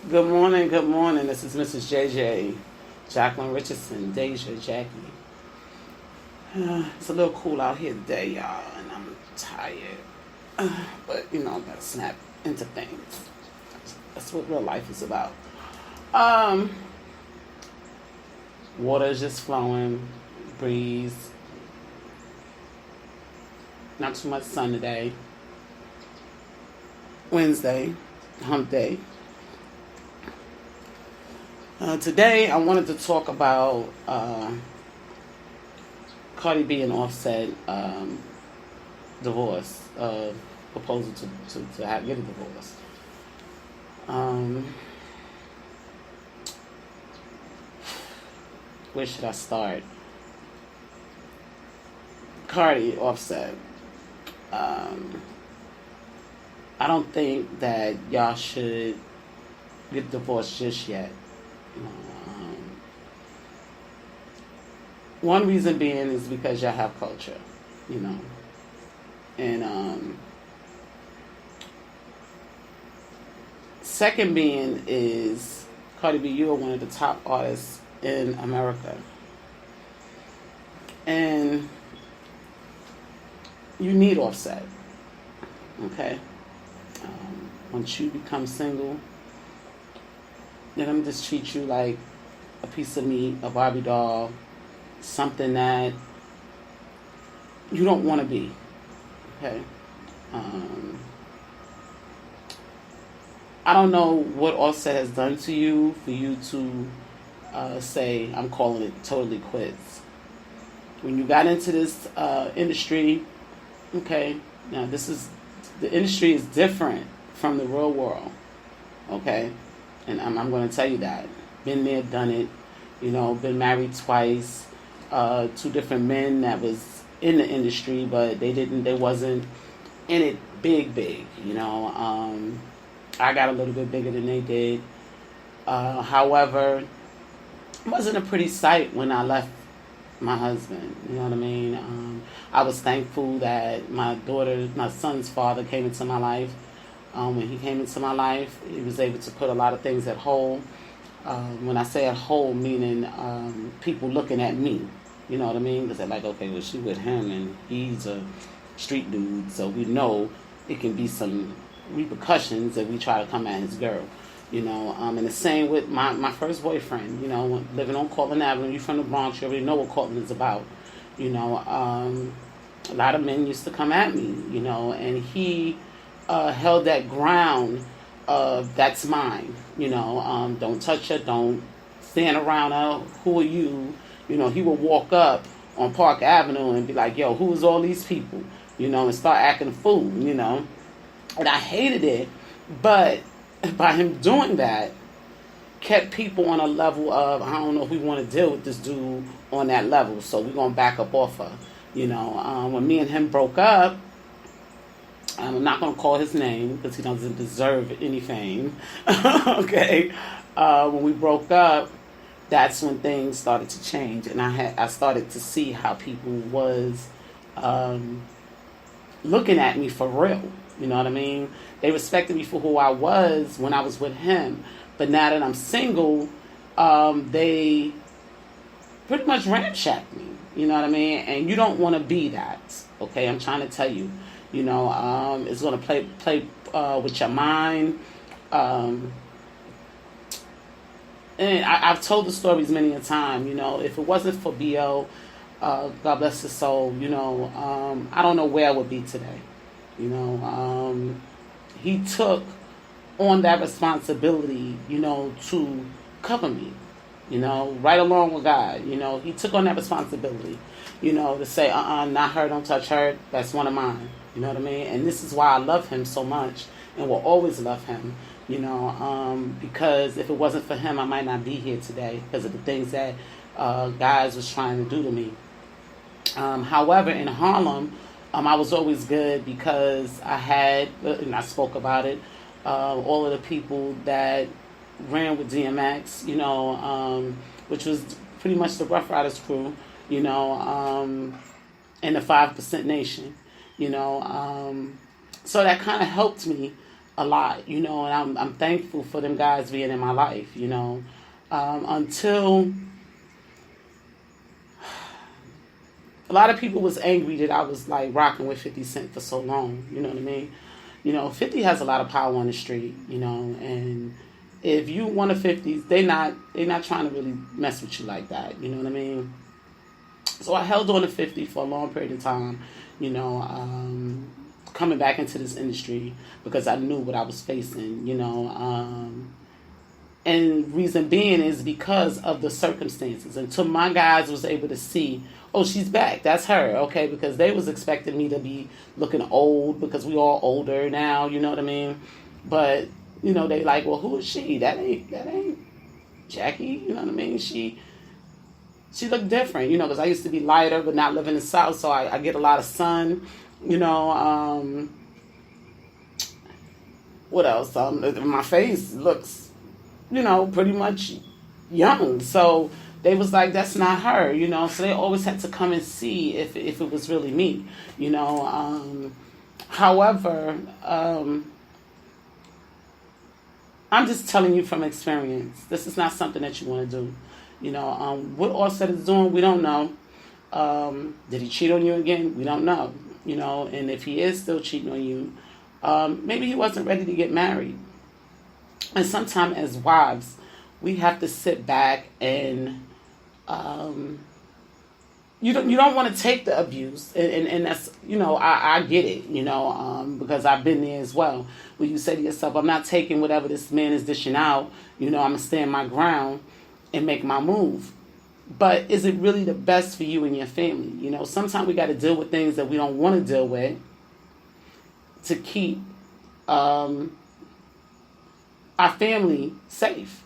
Good morning, good morning. This is Mrs. JJ, Jacqueline Richardson, Deja, Jackie. It's a little cool out here today, y'all, and I'm tired. But, gotta snap into things. That's what real life is about. Um, Water is just flowing, breeze, not too much sun today. Wednesday, hump day. Today, I wanted to talk about Cardi B and Offset divorce, proposal to get a divorce. Where should I start? Cardi, Offset. I don't think that y'all should get divorced just yet. One reason being is because y'all have culture, you know, and second being is Cardi B, you are one of the top artists in America, and you need Offset, okay? Once you become single, they're gonna just treat you like a piece of meat, a Barbie doll, something that you don't want to be. Okay. I don't know what Offset has done to you for you to say I'm calling it totally quits. When you got into this industry, okay. Now the industry is different from the real world. Okay. And I'm going to tell you that. Been there, done it. Been married twice. Two different men that was in the industry, but they wasn't in it big. I got a little bit bigger than they did. However, it wasn't a pretty sight when I left my husband. You know what I mean? I was thankful that my son's father came into my life. When he came into my life, he was able to put a lot of things at hold. When I say at hold, meaning people looking at me. You know what I mean? Because they're like, okay, well, she with him, and he's a street dude, so we know it can be some repercussions if we try to come at his girl. And the same with my first boyfriend. Living on Cortland Avenue. You from the Bronx, you already know what Cortland is about. A lot of men used to come at me. And he held that ground of that's mine. Don't touch her, don't stand around her. Who are you? He would walk up on Park Avenue and be like, yo, who's all these people? And start acting a fool, And I hated it, but by him doing that, kept people on a level of, I don't know if we want to deal with this dude on that level, so we're going to back up off her. When me and him broke up, I'm not going to call his name because he doesn't deserve any fame. Okay. When we broke up, that's when things started to change, and I started to see how people was looking at me for real. You know what I mean? They respected me for who I was when I was with him, but now that I'm single, they pretty much ramshacked me. You know what I mean? And you don't want to be that. Okay, I'm trying to tell you. It's going to play with your mind. And I've told the stories many a time. If it wasn't for B.O., God bless his soul, I don't know where I would be today. He took on that responsibility, to cover me, right along with God. He took on that responsibility, to say, not her, don't touch her, that's one of mine. You know what I mean? And this is why I love him so much and will always love him, because if it wasn't for him, I might not be here today because of the things that guys was trying to do to me. However, in Harlem, I was always good because I had, and I spoke about it, all of the people that ran with DMX, which was pretty much the Rough Riders crew, and the 5% Nation, So that kind of helped me a lot, you know, and I'm thankful for them guys being in my life, you know. Until a lot of people was angry that I was like rocking with 50 Cent for so long, you know what I mean? You know, 50 has a lot of power on the street, you know, and if you one of 50s, they not trying to really mess with you like that, you know what I mean? So I held on to 50 for a long period of time, you know, coming back into this industry because I knew what I was facing, you know. And reason being is because of the circumstances. Until my guys was able to see, oh, she's back. That's her, okay? Because they was expecting me to be looking old because we all older now, you know what I mean? But, you know, they like, well, who is she? That ain't Jackie, you know what I mean? She looked different, you know, because I used to be lighter but not live in the South, so I get a lot of sun, you know. What else? My face looks, you know, pretty much young. So they was like, that's not her, you know. So they always had to come and see if it was really me, you know. However, I'm just telling you from experience. This is not something that you want to do. You know, what Offset is doing, we don't know. Did he cheat on you again? We don't know. You know, and if he is still cheating on you, maybe he wasn't ready to get married. And sometimes as wives, we have to sit back and you don't want to take the abuse, and that's, you know, I get it, you know, because I've been there as well. Where you say to yourself, I'm not taking whatever this man is dishing out. You know, I'm gonna stand my ground and make my move. But is it really the best for you and your family? You know, sometimes we got to deal with things that we don't want to deal with to keep our family safe.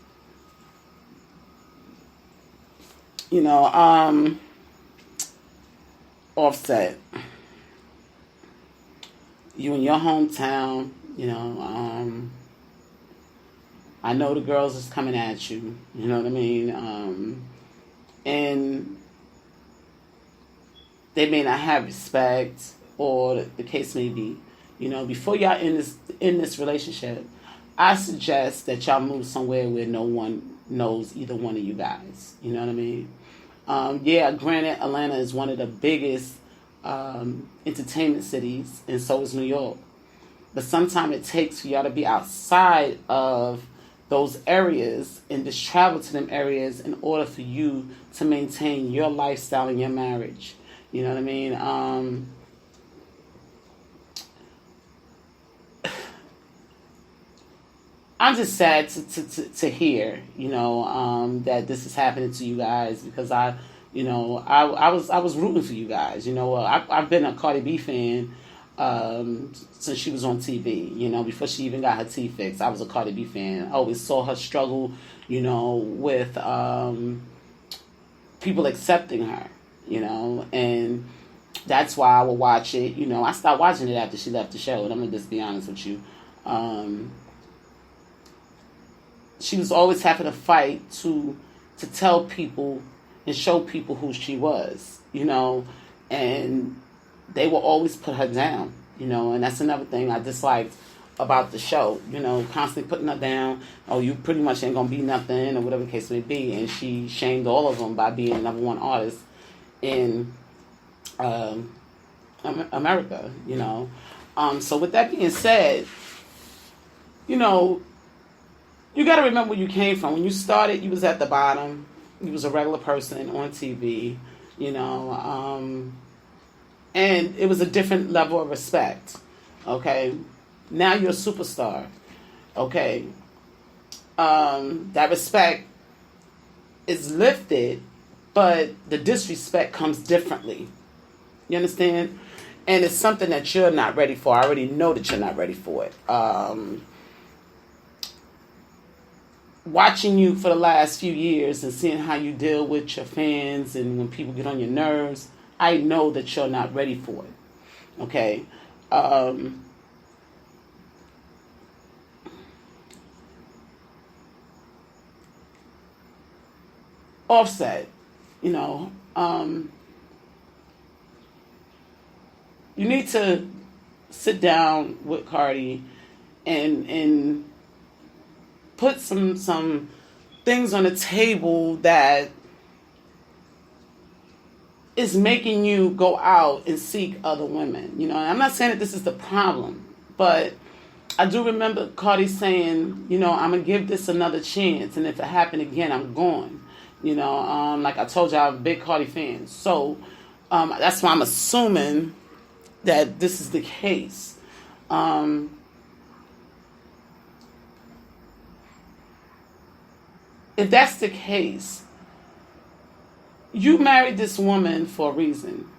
You know, Offset, you in your hometown, you know, I know the girls is coming at you, you know what I mean? And they may not have respect, or the case may be. You know, before y'all in this relationship, I suggest that y'all move somewhere where no one knows either one of you guys. You know what I mean? Yeah, granted, Atlanta is one of the biggest entertainment cities, and so is New York. But sometimes it takes for y'all to be outside of those areas and just travel to them areas in order for you to maintain your lifestyle and your marriage. You know what I mean? I'm just sad to hear, you know, that this is happening to you guys, because I was rooting for you guys. You know, I've been a Cardi B fan since she was on TV. You know, before she even got her teeth fixed, I was a Cardi B fan. I always saw her struggle, you know, with people accepting her. You know, and that's why I would watch it. You know, I stopped watching it after she left the show, and I'm gonna just be honest with you. She was always having to fight to tell people and show people who she was, you know, and they will always put her down, you know, and that's another thing I disliked about the show, you know, constantly putting her down. Oh, you pretty much ain't gonna be nothing, or whatever the case may be, and she shamed all of them by being the number one artist in America, you know. So with that being said, you know, you got to remember where you came from. When you started, you was at the bottom. You was a regular person on TV, you know, and it was a different level of respect, okay? Now you're a superstar, okay? That respect is lifted, but the disrespect comes differently. You understand? And it's something that you're not ready for. I already know that you're not ready for it. Watching you for the last few years and seeing how you deal with your fans and when people get on your nerves, I know that you're not ready for it. Okay? Offset, you know, you need to sit down with Cardi and put some things on the table that is making you go out and seek other women. And I'm not saying that this is the problem, but I do remember Cardi saying, I'm going to give this another chance, and if it happened again, I'm gone. Like I told you, I'm a big Cardi fan. So that's why I'm assuming that this is the case. If that's the case, you married this woman for a reason.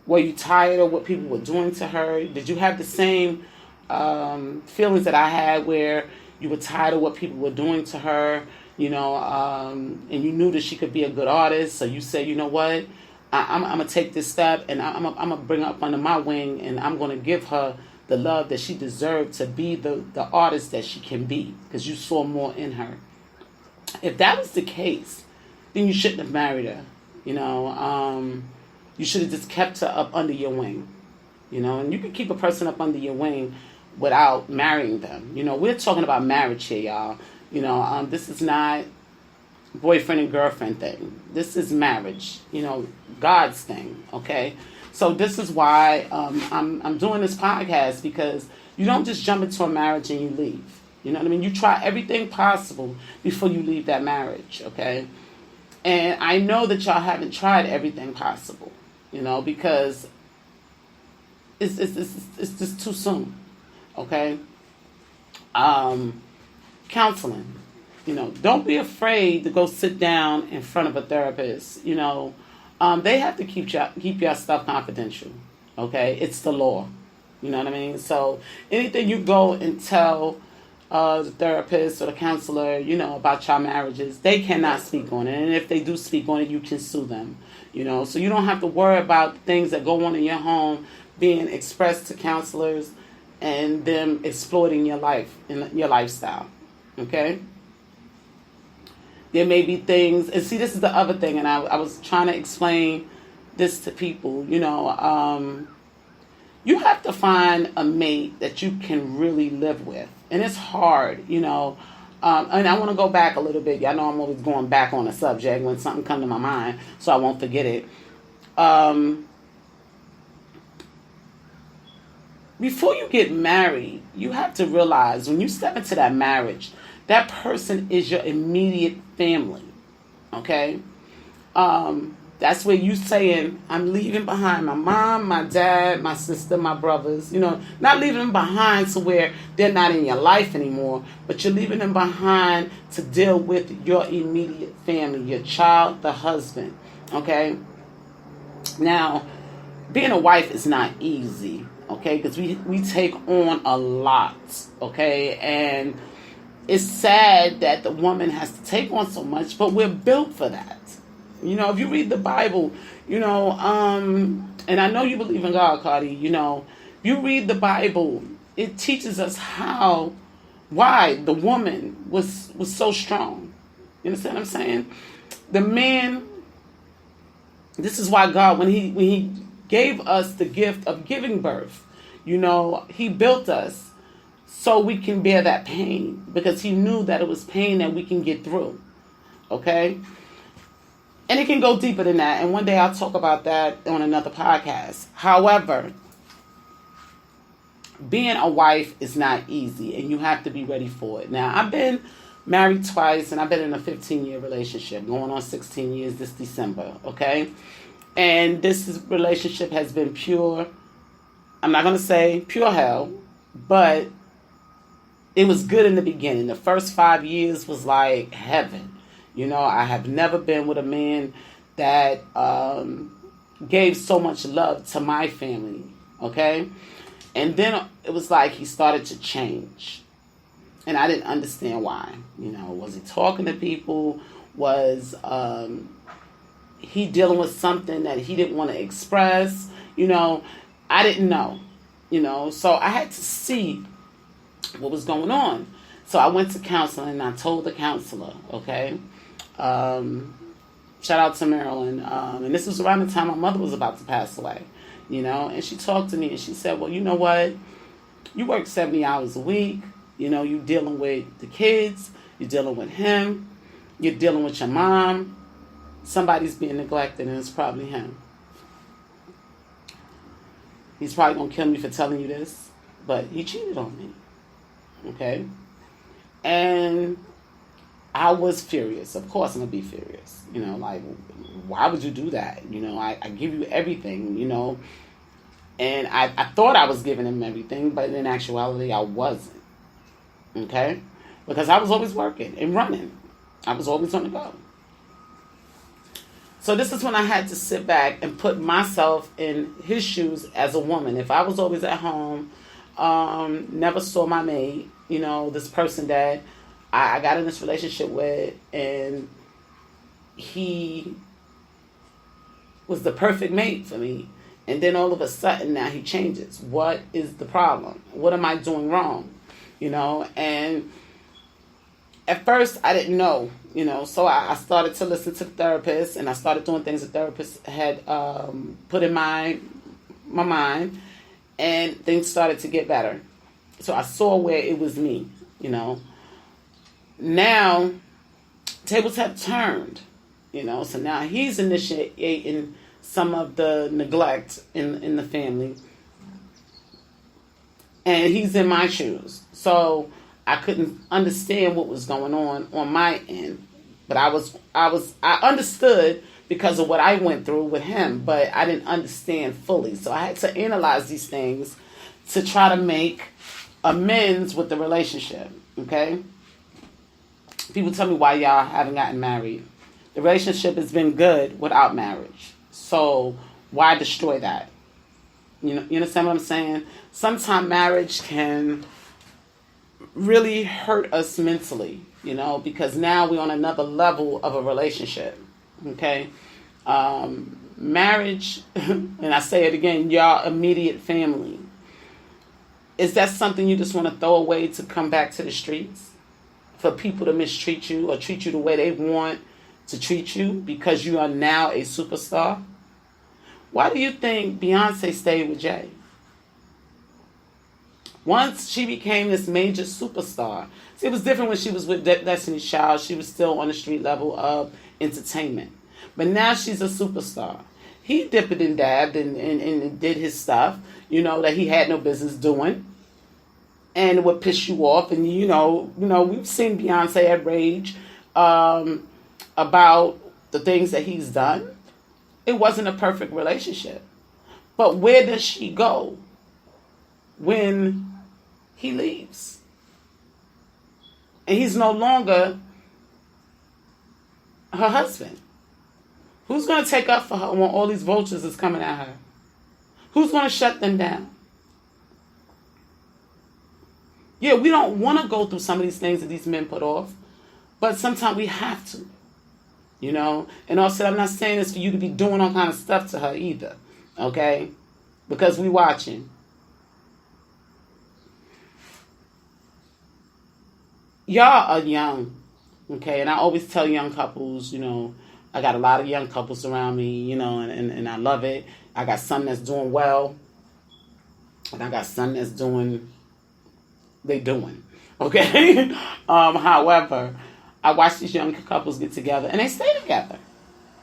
Were you tired of what people were doing to her? Did you have the same feelings that I had where you were tired of what people were doing to her, and you knew that she could be a good artist, so you said, you know what, I'm going to take this step, and I'm going to bring her up under my wing, and I'm going to give her the love that she deserved to be the artist that she can be, because you saw more in her. If that was the case, then you shouldn't have married her. You should have just kept her up under your wing. And you can keep a person up under your wing without marrying them. We're talking about marriage here, y'all. This is not boyfriend and girlfriend thing. This is marriage, God's thing, okay? So this is why I'm doing this podcast, because you don't just jump into a marriage and you leave. You know what I mean? You try everything possible before you leave that marriage, okay? And I know that y'all haven't tried everything possible, because it's just too soon, okay? Counseling, don't be afraid to go sit down in front of a therapist. They have to keep your stuff confidential, okay? It's the law, you know what I mean? So anything you go and tell the therapist or the counselor, about your marriages, they cannot speak on it. And if they do speak on it, you can sue them, So you don't have to worry about things that go on in your home being expressed to counselors and them exploiting your life and your lifestyle, okay? There may be things, and see, this is the other thing, and I was trying to explain this to people, you have to find a mate that you can really live with. And it's hard, and I want to go back a little bit. Y'all know I'm always going back on a subject when something comes to my mind, so I won't forget it. Before you get married, you have to realize when you step into that marriage, that person is your immediate family, okay? That's where you saying, I'm leaving behind my mom, my dad, my sister, my brothers, not leaving them behind to where they're not in your life anymore, but you're leaving them behind to deal with your immediate family, your child, the husband, okay? Now, being a wife is not easy, okay? Because we take on a lot, okay? And it's sad that the woman has to take on so much, but we're built for that. If you read the Bible, and I know you believe in God, Cardi, you read the Bible, it teaches us why the woman was so strong. You understand what I'm saying? The man, this is why God, when he gave us the gift of giving birth, he built us so we can bear that pain, because he knew that it was pain that we can get through, okay? And it can go deeper than that. And one day I'll talk about that on another podcast. However, being a wife is not easy, and you have to be ready for it. Now, I've been married twice, and I've been in a 15-year relationship, going on 16 years this December, okay? And this relationship has been pure, I'm not going to say pure hell, but it was good in the beginning. The first 5 years was like heaven. I have never been with a man that gave so much love to my family, okay? And then it was like he started to change. And I didn't understand why. Was he talking to people? Was he dealing with something that he didn't want to express? I didn't know. So I had to see what was going on. So I went to counseling, and I told the counselor, okay? Shout out to Marilyn. And this was around the time my mother was about to pass away, and she talked to me, and she said, well, you know what? You work 70 hours a week. You're dealing with the kids. You're dealing with him. You're dealing with your mom. Somebody's being neglected, and it's probably him. He's probably going to kill me for telling you this, but he cheated on me. Okay? And I was furious. Of course I'm going to be furious. Like, why would you do that? I give you everything, And I thought I was giving him everything, but in actuality, I wasn't. Okay? Because I was always working and running. I was always on the go. So this is when I had to sit back and put myself in his shoes as a woman. If I was always at home, never saw my mate, this person that I got in this relationship with, and he was the perfect mate for me. And then all of a sudden now he changes. What is the problem? What am I doing wrong? And at first I didn't know, so I started to listen to the therapist, and I started doing things the therapist had put in my mind, and things started to get better. So I saw where it was me, Now, tables have turned, so now he's initiating some of the neglect in the family, and he's in my shoes. So I couldn't understand what was going on my end, but I understood because of what I went through with him, but I didn't understand fully. So I had to analyze these things to try to make amends with the relationship. Okay. People tell me why y'all haven't gotten married. The relationship has been good without marriage. So why destroy that? You understand what I'm saying? Sometimes marriage can really hurt us mentally, because now we're on another level of a relationship. Okay? Marriage, and I say it again, y'all immediate family. Is that something you just want to throw away to come back to the streets? For people to mistreat you or treat you the way they want to treat you because you are now a superstar? Why do you think Beyonce stayed with Jay? Once she became this major superstar. See, it was different when she was with Destiny's Child. She was still on the street level of entertainment. But now she's a superstar. He dipped and dabbed and did his stuff, that he had no business doing. And it would piss you off. And, we've seen Beyonce at rage about the things that he's done. It wasn't a perfect relationship. But where does she go when he leaves? And he's no longer her husband. Who's going to take up for her when all these vultures is coming at her? Who's going to shut them down? Yeah, we don't want to go through some of these things that these men put off, but sometimes we have to, And also, I'm not saying this for you to be doing all kind of stuff to her either, okay? Because we watching. Y'all are young, okay? And I always tell young couples, I got a lot of young couples around me, and I love it. I got some that's doing well, and I got some that's doing. Okay? However, I watch these young couples get together and they stay together.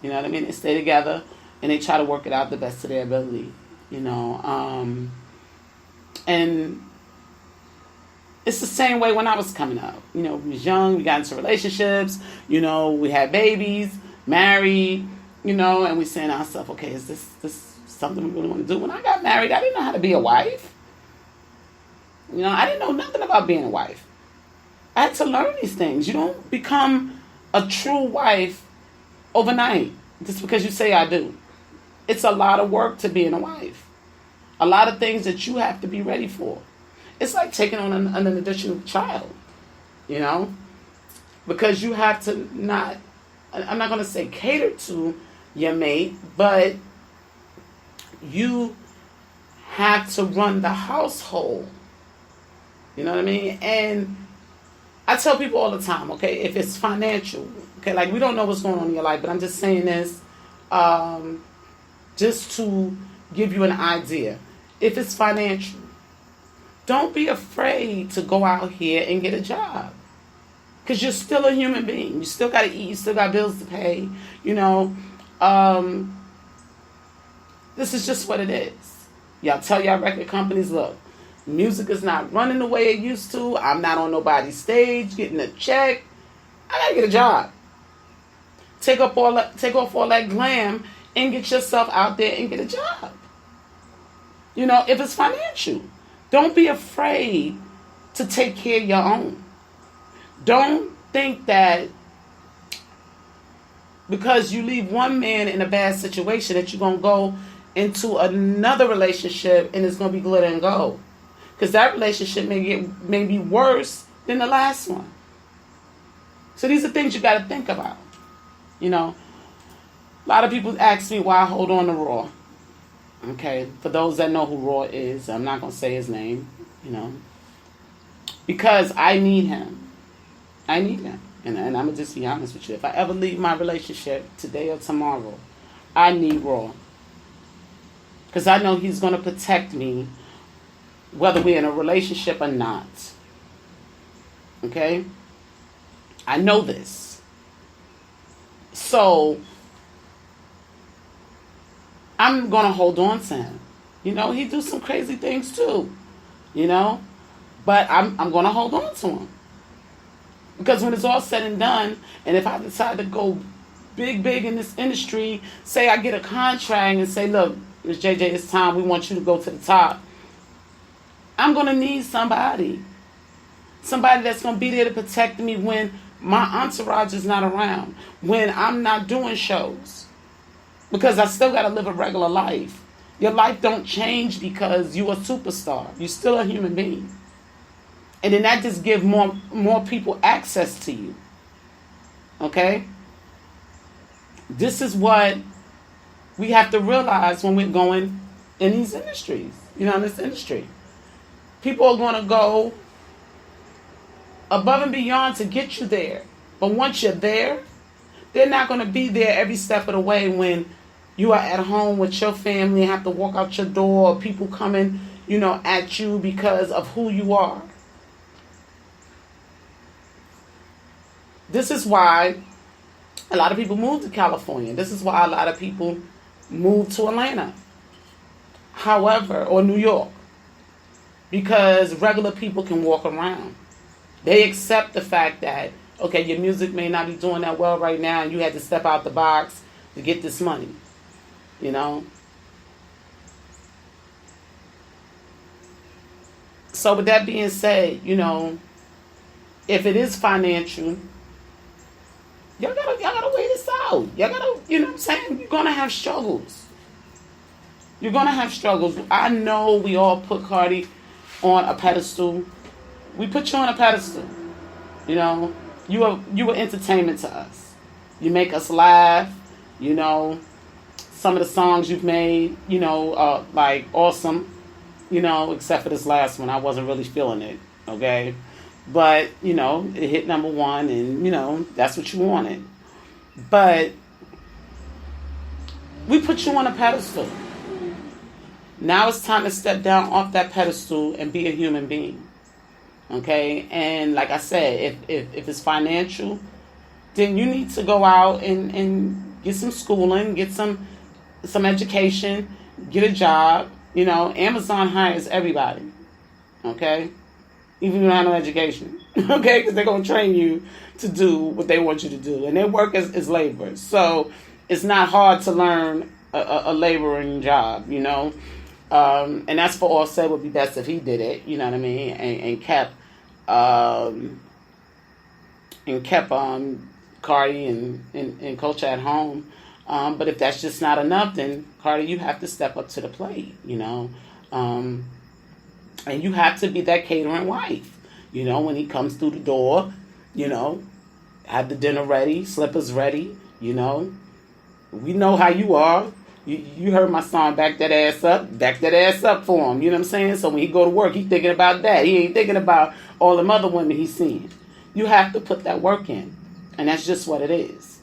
You know what I mean? They stay together and they try to work it out the best of their ability. And it's the same way when I was coming up. We was young, we got into relationships, we had babies, married, and we saying to ourselves, okay, is this something we really want to do? When I got married, I didn't know how to be a wife. I didn't know nothing about being a wife. I had to learn these things. You don't become a true wife overnight just because you say I do. It's a lot of work to being a wife. A lot of things that you have to be ready for. It's like taking on an additional child, because you have to I'm not going to say cater to your mate, but you have to run the household. You know what I mean? And I tell people all the time, okay, if it's financial, okay, like we don't know what's going on in your life, but I'm just saying this just to give you an idea. If it's financial, Don't be afraid to go out here and get a job. Because you're still a human being. You still got to eat. You still got bills to pay. You know, this is just what it is. Y'all tell y'all record companies, look, music is not running the way it used to. I'm not on nobody's stage getting a check. I got to get a job. Take off all that glam and get yourself out there and get a job. You know, if it's financial. Don't be afraid to take care of your own. Don't think that because you leave one man in a bad situation that you're going to go into another relationship and it's going to be glitter and gold. Because that relationship may be worse than the last one. So these are things you got to think about. You know, a lot of people ask me why I hold on to Raw. Okay, for those that know who Raw is, I'm not going to say his name, you know. Because I need him. I need him. And I'm going to just be honest with you. If I ever leave my relationship today or tomorrow, I need Raw. Because I know he's going to protect me whether we're in a relationship or not. Okay? I know this. So, I'm going to hold on to him. You know, he do some crazy things too. You know? But I'm going to hold on to him. Because when it's all said and done, and if I decide to go big in this industry, say I get a contract and say, look, Ms. JJ, it's time, we want you to go to the top. I'm going to need somebody. Somebody that's going to be there to protect me when my entourage is not around. When I'm not doing shows. Because I still got to live a regular life. Your life don't change because you're a superstar. You're still a human being. And then that just gives more people access to you. Okay? This is what we have to realize when we're going in these industries. You know, in this industry. People are going to go above and beyond to get you there. But once you're there, they're not going to be there every step of the way when you are at home with your family and have to walk out your door, or people coming, you know, at you because of who you are. This is why a lot of people move to California. This is why a lot of people move to Atlanta. However, or New York. Because regular people can walk around. They accept the fact that, okay, your music may not be doing that well right now and you had to step out the box to get this money. You know? So with that being said, you know, if it is financial, y'all gotta weigh this out. Y'all gotta, you know what I'm saying? You're gonna have struggles. You're gonna have struggles. I know we all put Cardi on a pedestal. We put you on a pedestal. You know, you are entertainment to us. You make us laugh. You know, some of the songs you've made, you know, are like awesome. You know, except for this last one, I wasn't really feeling it. Okay. But, you know, it hit number one and, you know, that's what you wanted. But we put you on a pedestal. Now it's time to step down off that pedestal and be a human being. Okay? And like I said, if it's financial, then you need to go out and get some schooling, get some education, get a job. You know, Amazon hires everybody. Okay? Even if you don't have no education, okay? Because they're going to train you to do what they want you to do. And their work is labor. So it's not hard to learn a laboring job, you know? And that's for Offset would be best if he did it, you know what I mean? And kept Cardi and Culture at home. But if that's just not enough, then Cardi, you have to step up to the plate, you know? And you have to be that catering wife. You know, when he comes through the door, you know, have the dinner ready, slippers ready, you know. We know how you are. You heard my song, back that ass up for him. You know what I'm saying? So when he go to work, he thinking about that. He ain't thinking about all them other women he's seeing. You have to put that work in. And that's just what it is.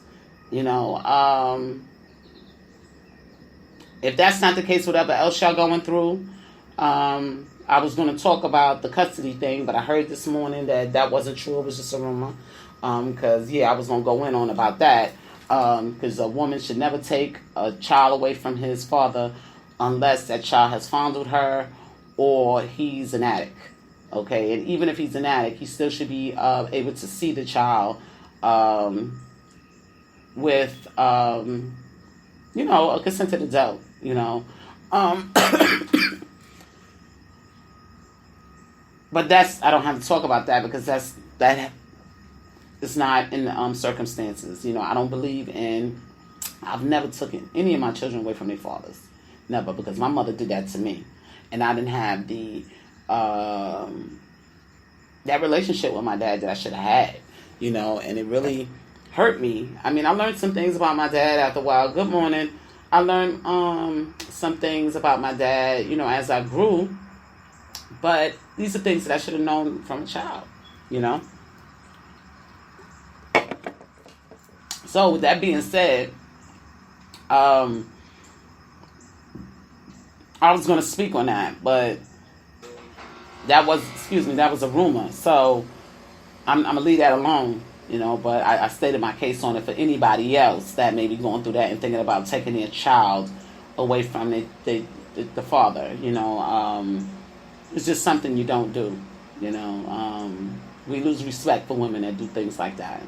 You know, if that's not the case, whatever else y'all going through, I was going to talk about the custody thing, but I heard this morning that that wasn't true. It was just a rumor. Because, I was going to go in on about that. Because a woman should never take a child away from his father unless that child has fondled her or he's an addict. Okay, and even if he's an addict, he still should be able to see the child with, a consented adult, But I don't have to talk about that because that is not in the circumstances. I don't believe I've never taken any of my children away from their fathers. Never, because my mother did that to me. And I didn't have that relationship with my dad that I should have had, and it really hurt me. I mean, I learned some things about my dad after a while. Good morning. I learned some things about my dad, as I grew. But these are things that I should have known from a child, So with that being said, I was going to speak on that, but that was a rumor. So I'm going to leave that alone, but I stated my case on it for anybody else that may be going through that and thinking about taking their child away from the father, It's just something you don't do, We lose respect for women that do things like that.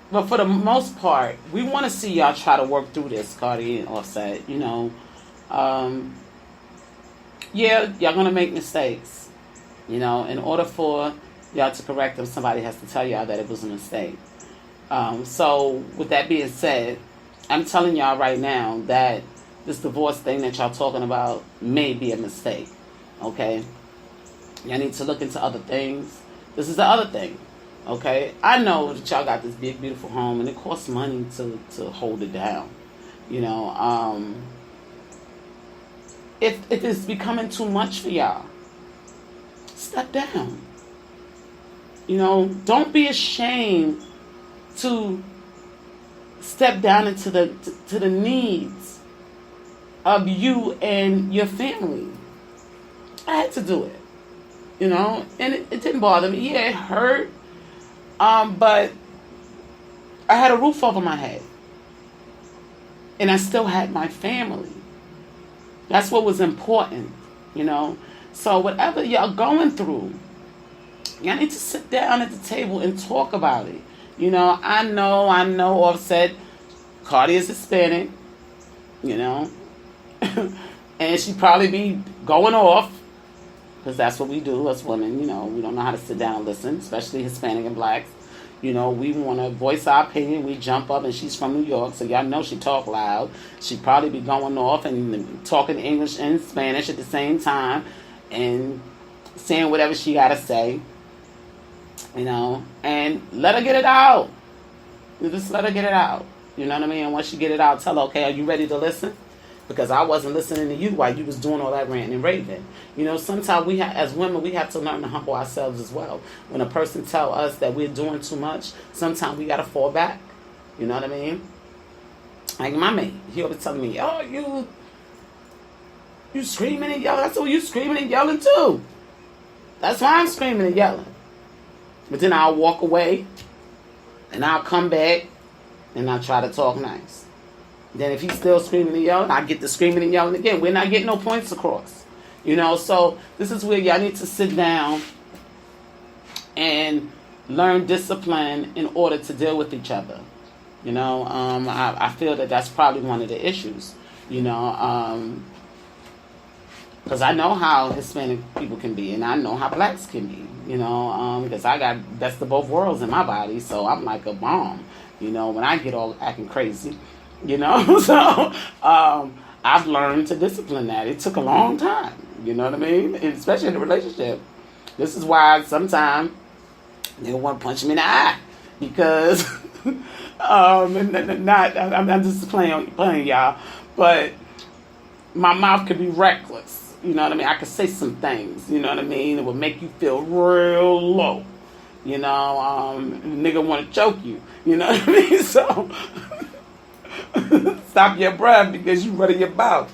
But for the most part, we want to see y'all try to work through this, Cardi and Offset, y'all going to make mistakes, In order for y'all to correct them, somebody has to tell y'all that it was a mistake. So with that being said, I'm telling y'all right now that this divorce thing that y'all talking about may be a mistake, okay? Y'all need to look into other things. This is the other thing, okay? I know that y'all got this big, beautiful home, and it costs money to hold it down, If it's becoming too much for y'all, step down. Don't be ashamed to step down into the needs of you and your family. I had to do it, and it didn't bother me. Yeah, it hurt, but I had a roof over my head, and I still had my family. That's what was important, So whatever y'all going through, y'all need to sit down at the table and talk about it. I know Offset, Cardi is Hispanic, and she probably be going off, because that's what we do as women, we don't know how to sit down and listen, especially Hispanic and blacks. We want to voice our opinion, we jump up, and she's from New York, so y'all know she talk loud. She probably be going off and talking English and Spanish at the same time, and saying whatever she got to say, and let her get it out. Just let her get it out. You know what I mean? And once you get it out, tell her, okay, are you ready to listen? Because I wasn't listening to you while you was doing all that ranting and raving. Sometimes as women, we have to learn to humble ourselves as well. When a person tell us that we're doing too much, sometimes we got to fall back. You know what I mean? Like my mate, he always telling me, oh, you screaming and yelling. I said, well, you screaming and yelling too. That's why I'm screaming and yelling. But then I'll walk away, and I'll come back, and I'll try to talk nice. Then if he's still screaming and yelling, I get to screaming and yelling again. We're not getting no points across. So this is where y'all need to sit down and learn discipline in order to deal with each other. I feel that that's probably one of the issues, because I know how Hispanic people can be, and I know how blacks can be, because I got best of both worlds in my body, so I'm like a bomb, when I get all acting crazy. So I've learned to discipline that. It took a long time, you know what I mean? And especially in a relationship. This is why sometimes they want to punch me in the eye, because I'm just playing y'all, but my mouth could be reckless. You know what I mean? I could say some things, you know what I mean? It would make you feel real low. Nigga want to choke you, you know what I mean? So stop your breath because you running your mouth.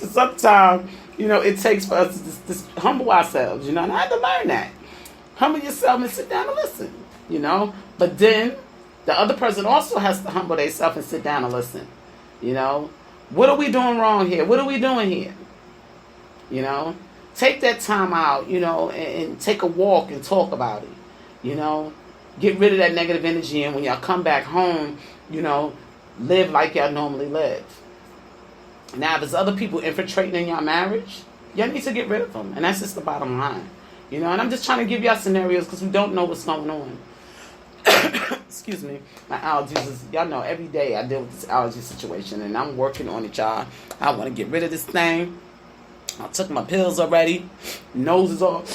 Sometimes, it takes for us to just humble ourselves, and I had to learn that. Humble yourself and sit down and listen. But then the other person also has to humble themselves and sit down and listen. What are we doing wrong here? What are we doing here? Take that time out, and take a walk and talk about it. Get rid of that negative energy, and when y'all come back home, live like y'all normally live. Now, if there's other people infiltrating in your marriage, y'all need to get rid of them. And that's just the bottom line. And I'm just trying to give y'all scenarios because we don't know what's going on. Excuse me. My allergies is, y'all know, every day I deal with this allergy situation. And I'm working on it, y'all. I want to get rid of this thing. I took my pills already. Nose is all.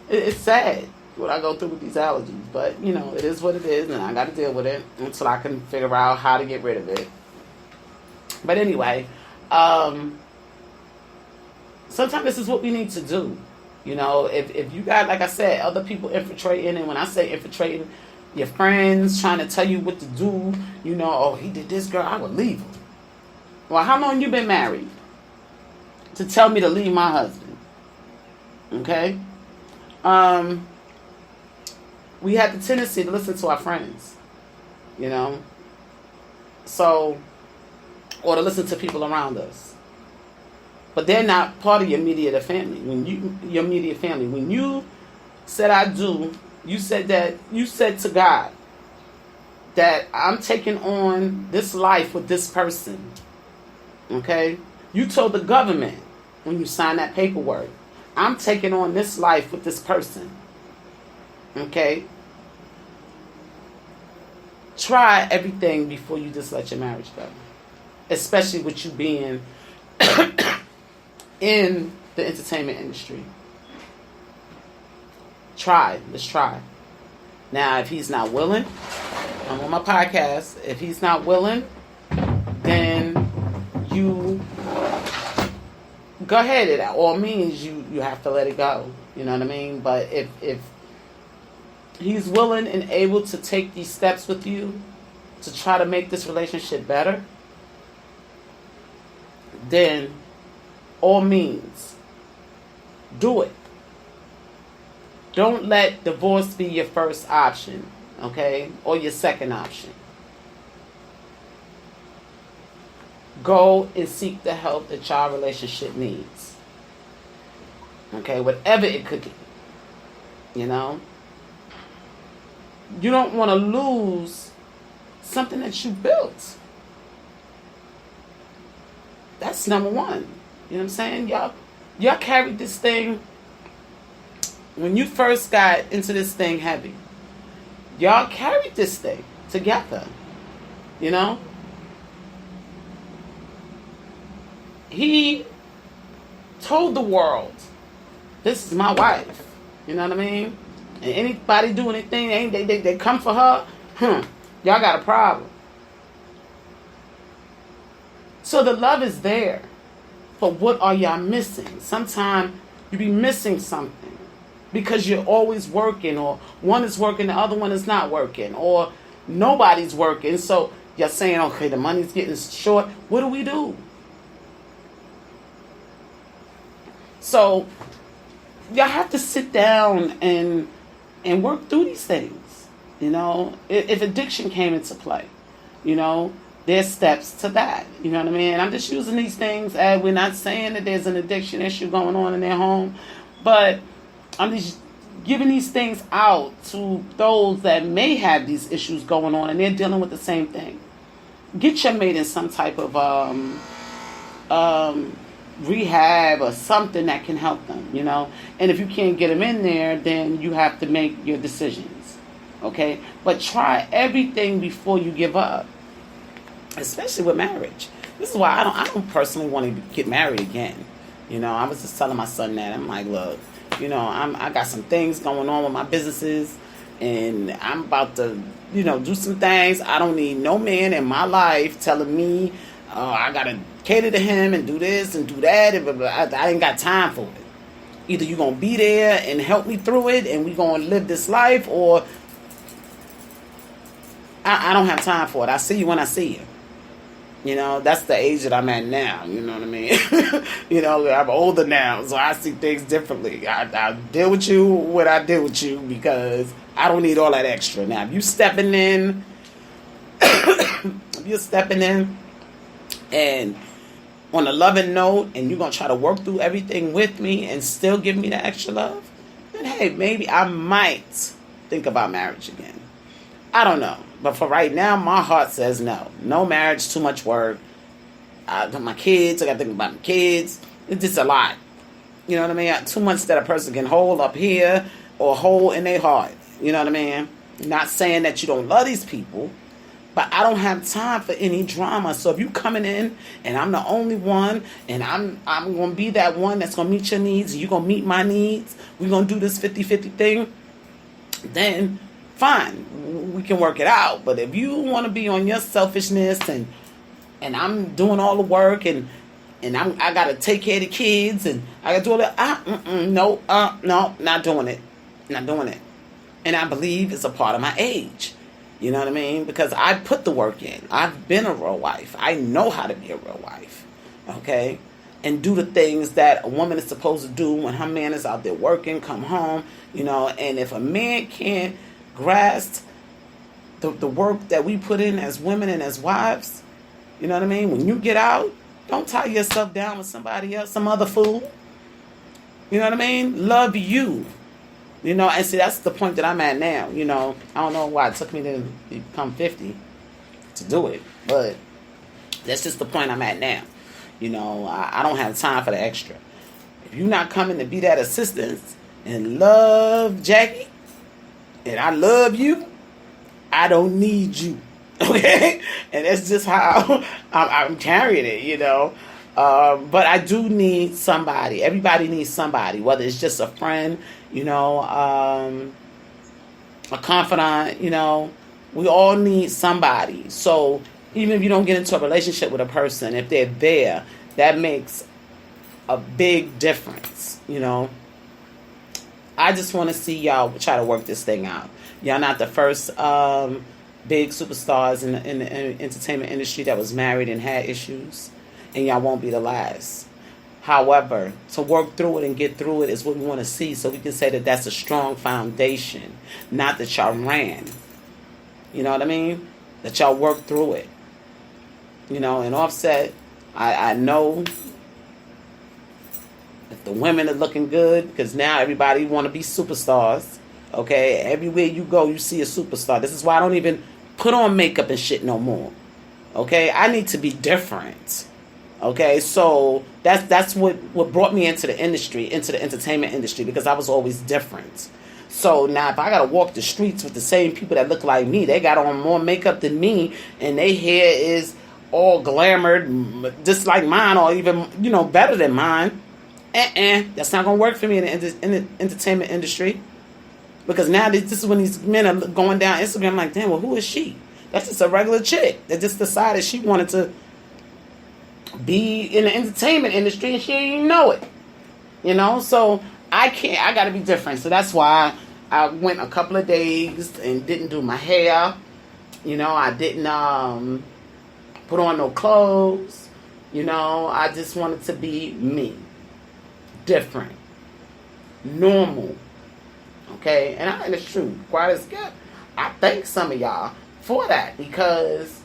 It's sad what I go through with these allergies. But, it is what it is. And I got to deal with it until I can figure out how to get rid of it. But anyway, sometimes this is what we need to do. If you got, like I said, other people infiltrating, and when I say infiltrating, your friends trying to tell you what to do, oh, he did this, girl, I would leave him. Well, how long you been married to tell me to leave my husband? Okay? We have the tendency to listen to our friends, so, or to listen to people around us. But they're not part of your immediate family. Your immediate family. When you said I do, you said to God that I'm taking on this life with this person. Okay? You told the government when you signed that paperwork, I'm taking on this life with this person. Okay? Try everything before you just let your marriage go. Especially with you being in the entertainment industry. Let's try. Now, if he's not willing, I'm on my podcast. If he's not willing, then you go ahead. It all means you have to let it go. You know what I mean? But if he's willing and able to take these steps with you to try to make this relationship better, then all means do it. Don't let divorce be your first option, okay? Or your second option. Go and seek the help that your relationship needs. Okay, whatever it could be. You don't want to lose something that you built. That's number one. You know what I'm saying? Y'all carried this thing. When you first got into this thing heavy, y'all carried this thing together. He told the world, this is my wife. You know what I mean? And anybody do anything, they come for her, y'all got a problem. So the love is there. But what are y'all missing? Sometimes you be missing something because you're always working, or one is working, the other one is not working, or nobody's working. So you're saying, okay, the money's getting short. What do we do? So y'all have to sit down and work through these things. If addiction came into play, there's steps to that. You know what I mean? And I'm just using these things as we're not saying that there's an addiction issue going on in their home, but I'm just giving these things out to those that may have these issues going on and they're dealing with the same thing. Get your mate in some type of rehab or something that can help them, And if you can't get them in there, then you have to make your decisions, okay? But try everything before you give up, especially with marriage. This is why I don't personally want to get married again. I was just telling my son that. I'm like, look, I got some things going on with my businesses, and I'm about to, do some things. I don't need no man in my life telling me I got to cater to him and do this and do that. And I ain't got time for it. Either you're going to be there and help me through it and we're going to live this life, or I don't have time for it. I see you when I see you. You know, that's the age that I'm at now. You know what I mean? You know, I'm older now, so I see things differently. I deal with you when I deal with you because I don't need all that extra. Now, if you stepping in, if you're stepping in and on a loving note and you're going to try to work through everything with me and still give me the extra love, then hey, maybe I might think about marriage again. I don't know. But for right now, my heart says no. No marriage, too much work. My kids, I got to think about my kids. It's just a lot. You know what I mean? Too much that a person can hold up here or hold in their heart. You know what I mean? Not saying that you don't love these people, but I don't have time for any drama. So if you coming in and I'm the only one and I'm going to be that one that's going to meet your needs and you're going to meet my needs, we're going to do this 50-50 thing, then fine, we can work it out. But if you want to be on your selfishness and I'm doing all the work and I got to take care of the kids and I got to do all that, no, not doing it. Not doing it. And I believe it's a part of my age. You know what I mean? Because I put the work in. I've been a real wife. I know how to be a real wife. Okay? And do the things that a woman is supposed to do when her man is out there working, come home, you know. And if a man can't grasp the work that we put in as women and as wives, you know what I mean? When you get out, don't tie yourself down with somebody else, some other fool. You know what I mean? Love you. You know, and see, that's the point that I'm at now. You know, I don't know why it took me to become 50 to do it, but that's just the point I'm at now. You know, I don't have time for the extra. If you're not coming to be that assistance and love Jackie, and I love you, I don't need you. Okay? And that's just how I'm carrying it, you know. But I do need somebody. Everybody needs somebody, whether it's just a friend, you know, a confidant, you know. We all need somebody. So even if you don't get into a relationship with a person, if they're there, that makes a big difference, you know. I just want to see y'all try to work this thing out. Y'all not the first big superstars in the entertainment industry that was married and had issues. And y'all won't be the last. However, to work through it and get through it is what we want to see, so we can say that that's a strong foundation. Not that y'all ran. You know what I mean? That y'all worked through it. You know, and Offset, I know that the women are looking good because now everybody want to be superstars. Okay? Everywhere you go, you see a superstar. This is why I don't even put on makeup and shit no more. Okay? I need to be different. Okay, so that's what brought me into the industry, into the entertainment industry, because I was always different. So now if I gotta walk the streets with the same people that look like me, they got on more makeup than me, and their hair is all glamored, just like mine, or even, you know, better than mine. That's not gonna work for me in the entertainment industry, because now this is when these men are going down Instagram like, damn, well, who is she? That's just a regular chick that just decided she wanted to be in the entertainment industry and she didn't even know it. You know, so I gotta be different. So that's why I went a couple of days and didn't do my hair. You know, I didn't put on no clothes. You know, I just wanted to be me. Different. Normal. Okay? And it's true. Quite as kept. I thank some of y'all for that, because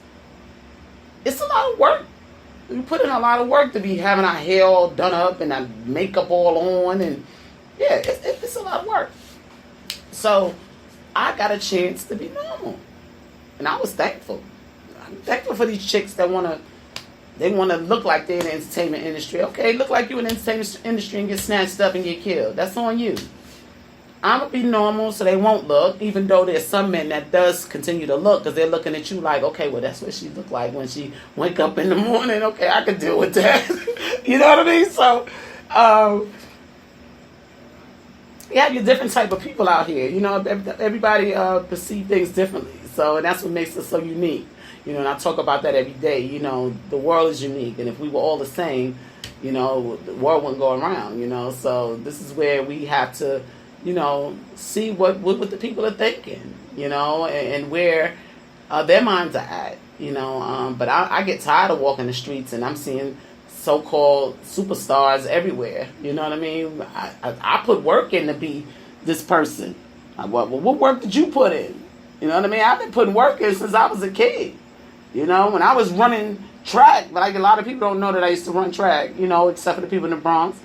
it's a lot of work. We put in a lot of work to be having our hair all done up and our makeup all on, and yeah, it's a lot of work. So I got a chance to be normal, and I was thankful. I'm thankful for these chicks that wanna look like they're in the entertainment industry. Okay, look like you in the entertainment industry and get snatched up and get killed. That's on you. I'm going to be normal so they won't look, even though there's some men that does continue to look, because they're looking at you like, okay, well, that's what she looked like when she wake up in the morning. Okay, I can deal with that. You know what I mean? So, you have your different type of people out here. You know, everybody perceive things differently. So, and that's what makes us so unique. You know, and I talk about that every day. You know, the world is unique. And if we were all the same, you know, the world wouldn't go around, you know. So, this is where we have to, you know, see what the people are thinking, you know, and where their minds are at. But I get tired of walking the streets and I'm seeing so-called superstars everywhere. You know what I mean? I put work in to be this person. What work did you put in? You know what I mean? I've been putting work in since I was a kid. When I was running track, but like a lot of people don't know that I used to run track, except for the people in the Bronx.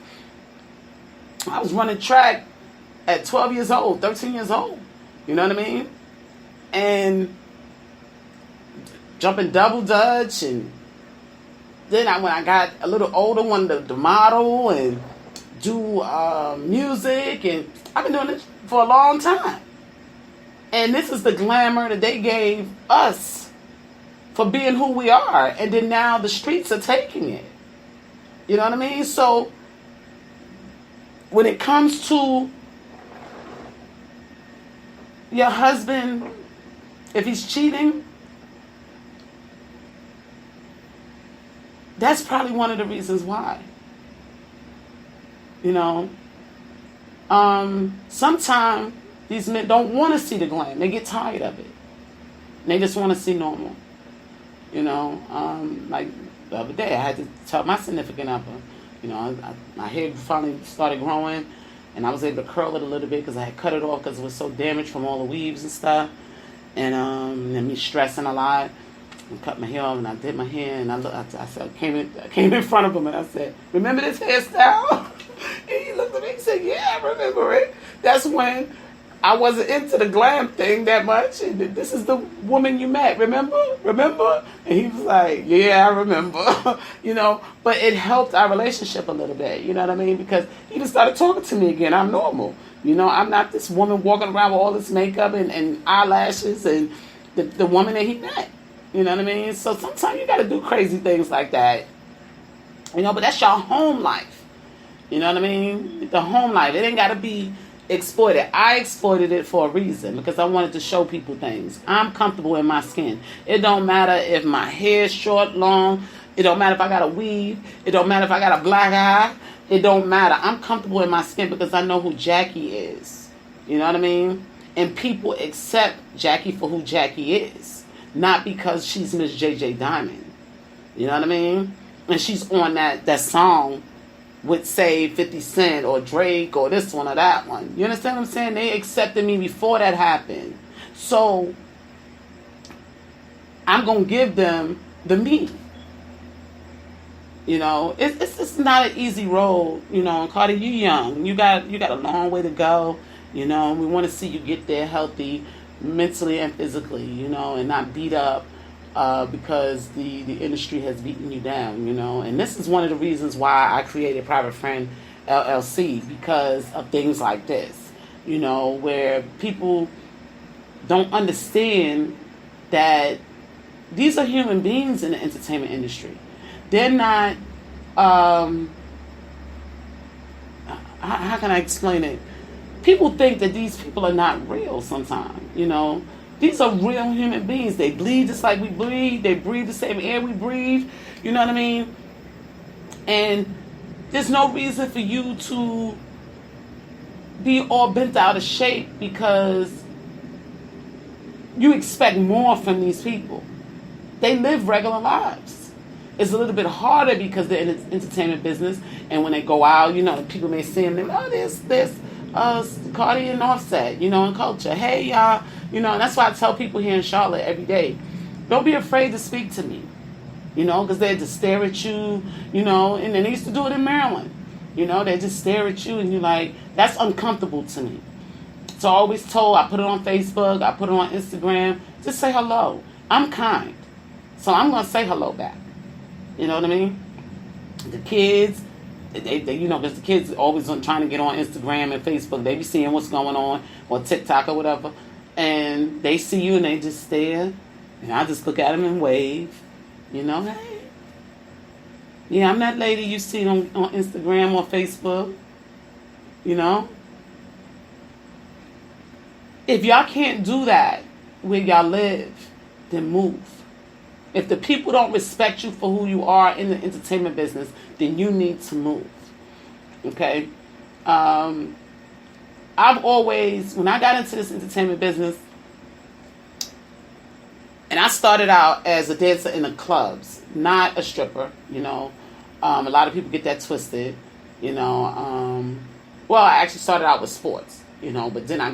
I was running track at 12 years old, 13 years old. You know what I mean? And jumping double dutch, and then when I got a little older, wanted to model and do music, and I've been doing this for a long time. And this is the glamour that they gave us for being who we are, and then now the streets are taking it. You know what I mean? So when it comes to your husband, if he's cheating, that's probably one of the reasons why. Sometimes these men don't want to see the glam. They get tired of it. They just want to see normal. Like the other day, I had to tell my significant other, my hair finally started growing, and I was able to curl it a little bit because I had cut it off because it was so damaged from all the weaves and stuff, and me stressing a lot. And cut my hair off, and I did my hair, and I said, I came in front of him, and I said, "Remember this hairstyle?" And he looked at me and said, "Yeah, I remember it." That's when I wasn't into the glam thing that much. And this is the woman you met, remember? And he was like, "Yeah, I remember." But it helped our relationship a little bit, you know what I mean? Because he just started talking to me again. I'm normal. I'm not this woman walking around with all this makeup and eyelashes and the woman that he met. You know what I mean? So sometimes you got to do crazy things like that. But that's your home life. You know what I mean? The home life. It ain't got to be exploited. I exploited it for a reason because I wanted to show people things. I'm comfortable in my skin. It don't matter if my hair is short, long. It don't matter if I got a weave. It don't matter if I got a black eye. It don't matter. I'm comfortable in my skin because I know who Jackie is. You know what I mean? And people accept Jackie for who Jackie is. Not because she's Miss JJ Diamond. You know what I mean? And she's on that song with, say, 50 Cent or Drake or this one or that one. You understand what I'm saying? They accepted me before that happened. So I'm going to give them the me. It's not an easy road. And Cardi, you young. You got a long way to go. We want to see you get there healthy, mentally and physically, and not beat up because the industry has beaten you down, And this is one of the reasons why I created Private Friend LLC, because of things like this, where people don't understand that these are human beings in the entertainment industry. They're not, how can I explain it? People think that these people are not real sometimes, These are real human beings. They bleed just like we bleed. They breathe the same air we breathe. You know what I mean? And there's no reason for you to be all bent out of shape because you expect more from these people. They live regular lives. It's a little bit harder because they're in the entertainment business, and when they go out, people may see them, there's Cardi and Offset, in culture. Hey, y'all, and that's why I tell people here in Charlotte every day, don't be afraid to speak to me, because they just stare at you, and they used to do it in Maryland, they just stare at you, and you're like, that's uncomfortable to me. So I always told, I put it on Facebook, I put it on Instagram, just say hello. I'm kind, so I'm going to say hello back. You know what I mean? The kids, they because the kids always trying to get on Instagram and Facebook. They be seeing what's going on, or TikTok or whatever, and they see you and they just stare, and I just look at them and wave, hey, yeah, I'm that lady you see on Instagram or Facebook, If y'all can't do that where y'all live, then move. If the people don't respect you for who you are in the entertainment business, then you need to move. Okay? I've always, when I got into this entertainment business, And I started out as a dancer in the clubs, not a stripper. A lot of people get that twisted. Well, I actually started out with sports. But then I